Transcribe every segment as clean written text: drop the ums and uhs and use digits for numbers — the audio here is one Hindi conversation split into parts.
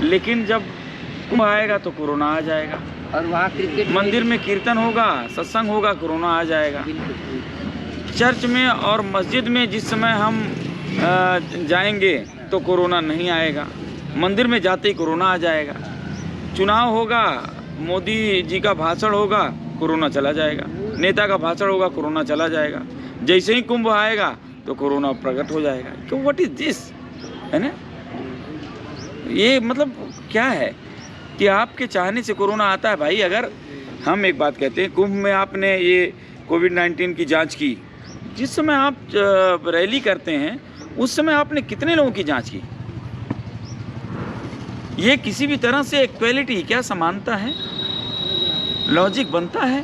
लेकिन जब कुंभ आएगा तो कोरोना आ जाएगा। और वहाँ क्रिकेट मंदिर में कीर्तन होगा, सत्संग होगा, कोरोना आ जाएगा। चर्च में और मस्जिद में जिस समय हम जाएंगे तो कोरोना नहीं आएगा, मंदिर में जाते ही कोरोना आ जाएगा। चुनाव होगा, मोदी जी का भाषण होगा, कोरोना चला जाएगा। नेता का भाषण होगा, कोरोना चला जाएगा। जैसे ही कुंभ आएगा तो कोरोना प्रकट हो जाएगा। क्यों, व्हाट इज दिस, है ना? ये मतलब क्या है कि आपके चाहने से कोरोना आता है। भाई अगर हम एक बात कहते हैं, कुंभ में आपने ये कोविड-19 की जांच की, जिस समय आप रैली करते हैं उस समय आपने कितने लोगों की जांच की? ये किसी भी तरह से इक्वालिटी, क्या समानता है, लॉजिक बनता है?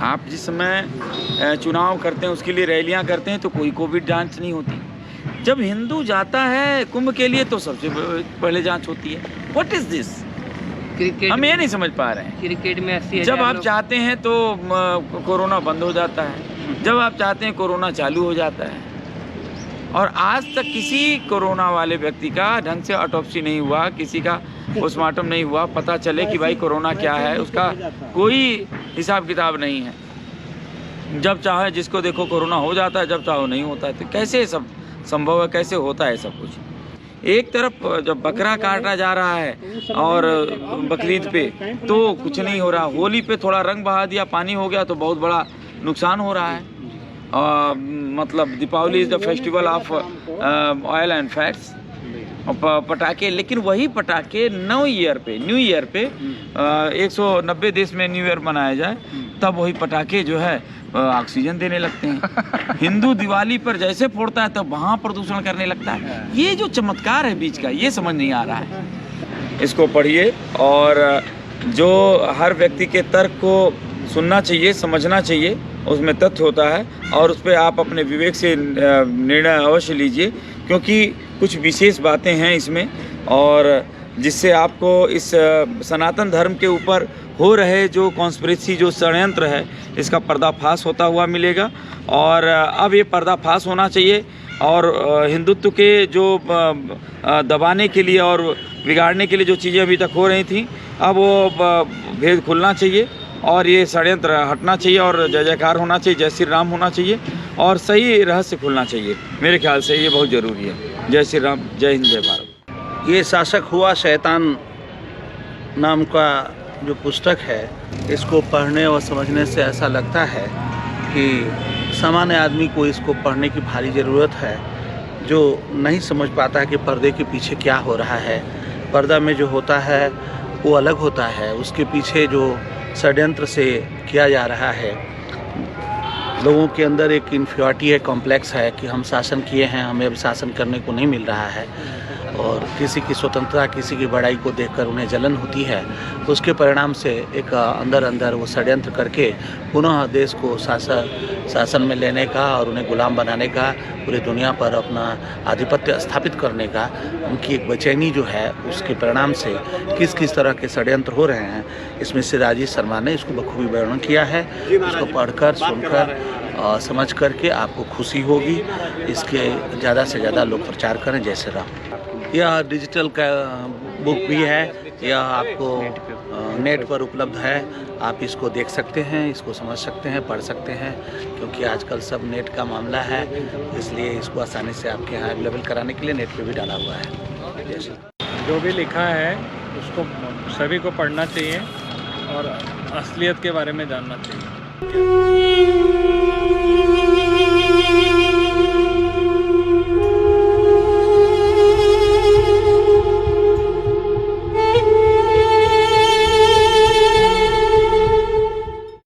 आप जिस समय चुनाव करते हैं उसके लिए रैलियां करते हैं तो कोई कोविड जांच नहीं होती। जब हिंदू जाता है कुंभ के लिए तो सबसे पहले जांच होती है। What is this? क्रिकेट हम ये नहीं समझ पा रहे हैं। क्रिकेट में 80,000 जब आप चाहते हैं तो कोरोना बंद हो जाता है, जब आप चाहते हैं कोरोना चालू हो जाता है। और आज तक किसी कोरोना वाले व्यक्ति का ढंग से ऑटोप्सी नहीं हुआ, किसी का पोस्टमार्टम नहीं हुआ, पता चले कि भाई कोरोना क्या है, उसका कोई हिसाब किताब नहीं है। जब चाहे जिसको देखो कोरोना हो जाता है, जब चाहो नहीं होता है। तो कैसे सब संभव है, कैसे होता है सब कुछ? एक तरफ जब बकरा काटा जा रहा है और बकरीद पे तो कुछ नहीं हो रहा, होली पे थोड़ा रंग बहा दिया, पानी हो गया तो बहुत बड़ा नुकसान हो रहा है। मतलब Deepawali is the festival of oil and fats, पटाखे। लेकिन वही पटाखे न्यू ईयर पे 190 देश में न्यू ईयर मनाया जाए तब वही पटाखे जो है ऑक्सीजन देने लगते हैं। हिंदू दिवाली पर जैसे फोड़ता है तब वहाँ प्रदूषण करने लगता है। ये जो चमत्कार है बीच का, ये समझ नहीं आ रहा है। इसको पढ़िए और जो हर व्यक्ति के तर्क को सुनना चाहिए, समझना चाहिए, उसमें तथ्य होता है और उस पर आप अपने विवेक से निर्णय अवश्य लीजिए, क्योंकि कुछ विशेष बातें हैं इसमें और जिससे आपको इस सनातन धर्म के ऊपर हो रहे जो कॉन्स्पिरेसी, जो षड्यंत्र है, इसका पर्दाफाश होता हुआ मिलेगा। और अब ये पर्दाफाश होना चाहिए और हिंदुत्व के जो दबाने के लिए और बिगाड़ने के लिए जो चीज़ें अभी तक हो रही थी, अब वो भेद खुलना चाहिए और ये षड्यंत्र हटना चाहिए और जय जयकार होना चाहिए, जय श्री राम होना चाहिए और सही रहस्य खुलना चाहिए। मेरे ख्याल से ये बहुत ज़रूरी है। जय श्री राम, जय हिंद, जय भारत। ये शासक हुआ शैतान नाम का जो पुस्तक है, इसको पढ़ने और समझने से ऐसा लगता है कि सामान्य आदमी को इसको पढ़ने की भारी ज़रूरत है, जो नहीं समझ पाता है कि पर्दे के पीछे क्या हो रहा है। पर्दा में जो होता है वो अलग होता है, उसके पीछे जो षड्यंत्र से किया जा रहा है। लोगों के अंदर एक इन्फियोरिटी है, कॉम्प्लेक्स है कि हम शासन किए हैं, हमें अब शासन करने को नहीं मिल रहा है और किसी की स्वतंत्रता, किसी की बड़ाई को देखकर उन्हें जलन होती है। तो उसके परिणाम से एक अंदर वो षड्यंत्र करके पुनः देश को शासन में लेने का और उन्हें गुलाम बनाने का, पूरी दुनिया पर अपना आधिपत्य स्थापित करने का उनकी एक बेचैनी जो है, उसके परिणाम से किस किस तरह के षड्यंत्र हो रहे हैं, इसमें से राजेश शर्मा ने इसको बखूबी वर्णन किया है। इसको पढ़कर, सुनकर, समझ करके आपको खुशी होगी। इसके ज़्यादा से ज़्यादा लोग प्रचार करें। जय श्री राम। यह डिजिटल का बुक भी है, यह आपको नेट पर उपलब्ध है। आप इसको देख सकते हैं, इसको समझ सकते हैं, पढ़ सकते हैं, क्योंकि आजकल सब नेट का मामला है, इसलिए इसको आसानी से आपके यहाँ अवेलेबल कराने के लिए नेट पे भी डाला हुआ है। जो भी लिखा है उसको सभी को पढ़ना चाहिए और असलियत के बारे में जानना चाहिए।